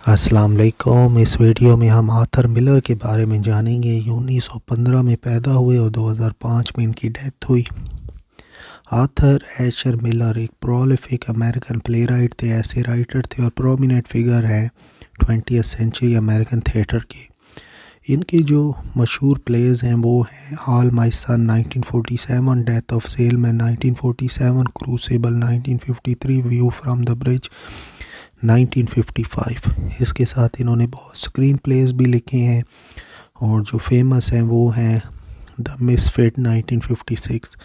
अस्सलाम वालेकुम। इस वीडियो में हम आर्थर मिलर के बारे में जानेंगे। ये 1915 में पैदा हुए और 2005 में इनकी डेथ हुई। आर्थर एशर मिलर एक प्रोलिफिक अमेरिकन प्ले राइट थे, ऐसे राइटर थे और प्रोमिनेंट फिगर हैं 20th सेंचुरी अमेरिकन थिएटर के। इनके जो मशहूर प्लेज हैं वो हैं all my son 1947, death of salesman 1947, crucible 1953, view from the bridge 1955। इसके साथ इन्होंने बहुत स्क्रीन प्लेज भी लिखे हैं और जो फेमस हैं वो हैं द मिसफिट 1956।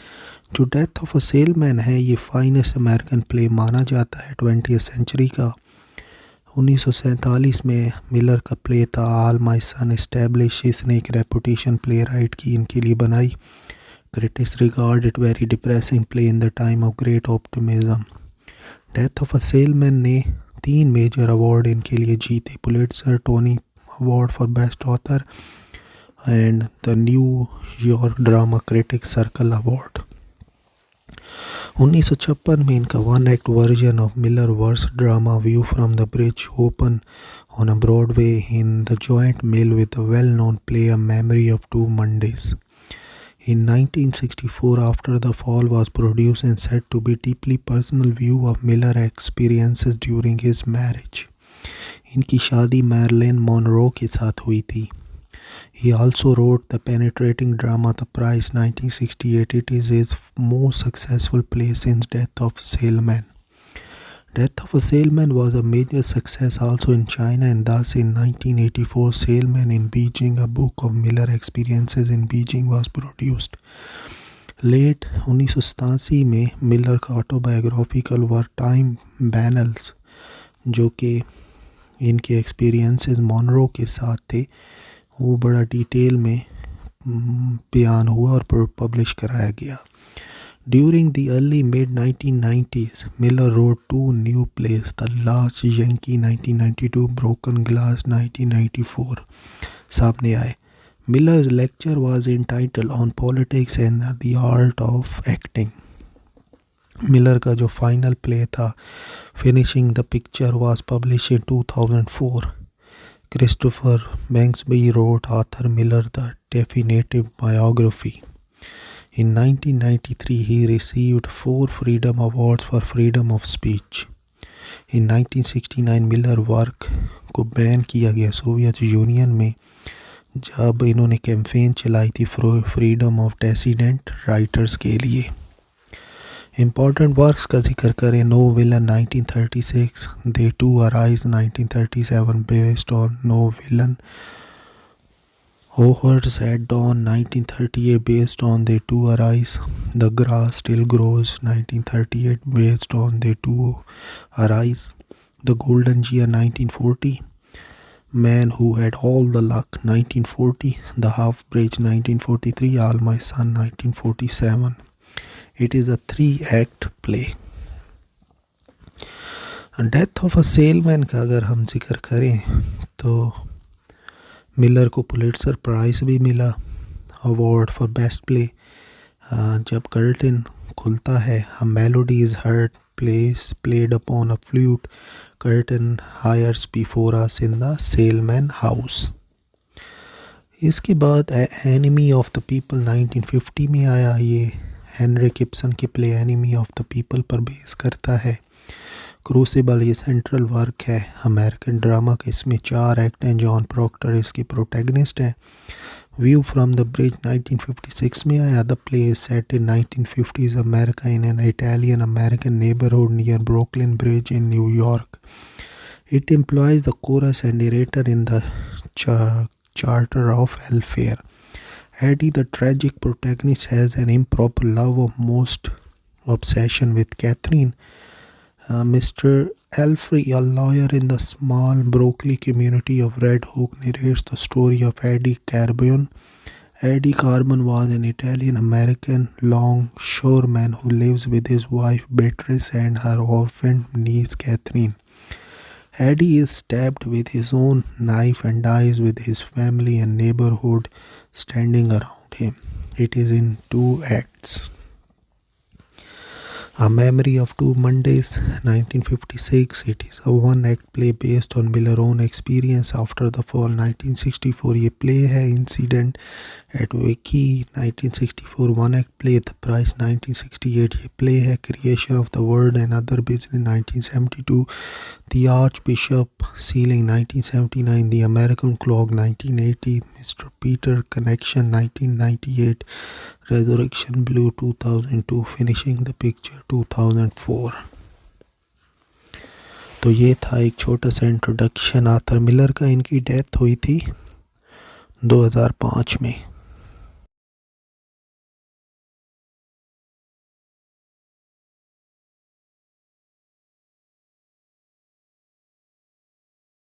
जो डेथ ऑफ अ सेलमैन है ये फाइनेस्ट अमेरिकन प्ले माना जाता है 20th सेंचुरी का। 1947 में मिलर का प्ले था ऑल माई सन इस्टेब्लिश। इसने एक रेपुटेशन प्ले राइट की इनके लिए बनाई। Critics regard it very depressing play in the time of great optimism. Death of a salesman ने 3 मेजर अवार्ड इनके लिए जीते, Pulitzer, Tony award for best author and the New York drama critic circle award. 1956 में इनका one act version of Miller verse drama view from the bridge open on a Broadway in the joint bill with the well known play a memory of two Mondays. In 1964, after The Fall was produced and said to be deeply personal view of Miller experiences during his marriage. इनकी शादी Marilyn Monroe के साथ हुई थी। He also wrote the penetrating drama The Price 1968. It is his most successful play since Death of Salesman. Death of a Salesman was a major success also in China, and thus in 1984 Salesman in Beijing, a book of Miller experiences in Beijing, was produced. Late 1987 में Miller का autobiographical work time बैनल्स, जो कि इनके experiences Monroe के साथ थे, वो बड़ा डिटेल में बयान हुआ और पब्लिश कराया गया। During the early mid-1990s, Miller wrote 2 new plays, The Last Yankee 1992, Broken Glass 1994, सामने आए। Miller's lecture was entitled On Politics and the Art of Acting. Miller का जो फाइनल प्ले था Finishing the Picture was published in 2004. Christopher Banksby wrote Arthur Miller the definitive biography. In 1993, he received 4 Freedom Awards for freedom of speech. In 1969, Miller work को ban किया गया Soviet union में जब इन्होंने campaign चलाई थी freedom of dissident writers के लिए। इम्पॉर्टेंट वर्क्स का जिक्र करें, no villain 1936, they too arise 1937 based on no villain, Hohers at Dawn 1938 based on They Two Arise, The Grass Still Grows 1938 based on They Two Arise, The Golden Year 1940, Man Who Had All the Luck 1940, The Half Bridge 1943, All My Son 1947. It is a 3-act play. Death of a salesman का अगर हम जिक्र करें तो Miller को Pulitzer price भी मिला, award for best play. जब कर्टन खुलता है, अ melody is heard played upon a flute, curtain hires before us in the Salesman House. इसके बाद एनिमी ऑफ द पीपल 1950 में आया। ये हेनरी गिब्सन के play enemy of the people पर बेस करता है। क्रूसिबल ये सेंट्रल वर्क है अमेरिकन ड्रामा का, इसमें 4 एक्ट हैं। जॉन प्रॉक्टर इसके प्रोटैगनिस्ट हैं। व्यू फ्रॉम द ब्रिज 1956 में आया। The play is set in 1950s America in an Italian American neighbourhood near Brooklyn bridge in New York. It employees the coarse and narrator in the charter of welfare. Eddie, the tragic protagonist, has an improper love of most obsession with Catherine. Mr. Elfrey, a lawyer in the small Berkeley community of Red Hook, narrates the story of Eddie Carbone. Eddie Carbone was an Italian-American longshoreman who lives with his wife Beatrice and her orphaned niece Catherine. Eddie is stabbed with his own knife and dies with his family and neighborhood standing around him. It is in 2 acts. A Memory of Two Mondays, 1956. It is a one-act play based on Miller's own experience after the fall, 1964. ये play है Incident at Wiki, 1964. One-act play The Price, 1968. ये play है Creation of the World and Other Business, 1972. The Archbishop Ceiling, 1979. The American Clock, 1980. Mr. Peter Connection, 1998. Resurrection Blue, 2002. Finishing the Picture, 2004. तो ये था एक छोटा सा इंट्रोडक्शन आर्थर मिलर का। इनकी डेथ हुई थी 2005 में।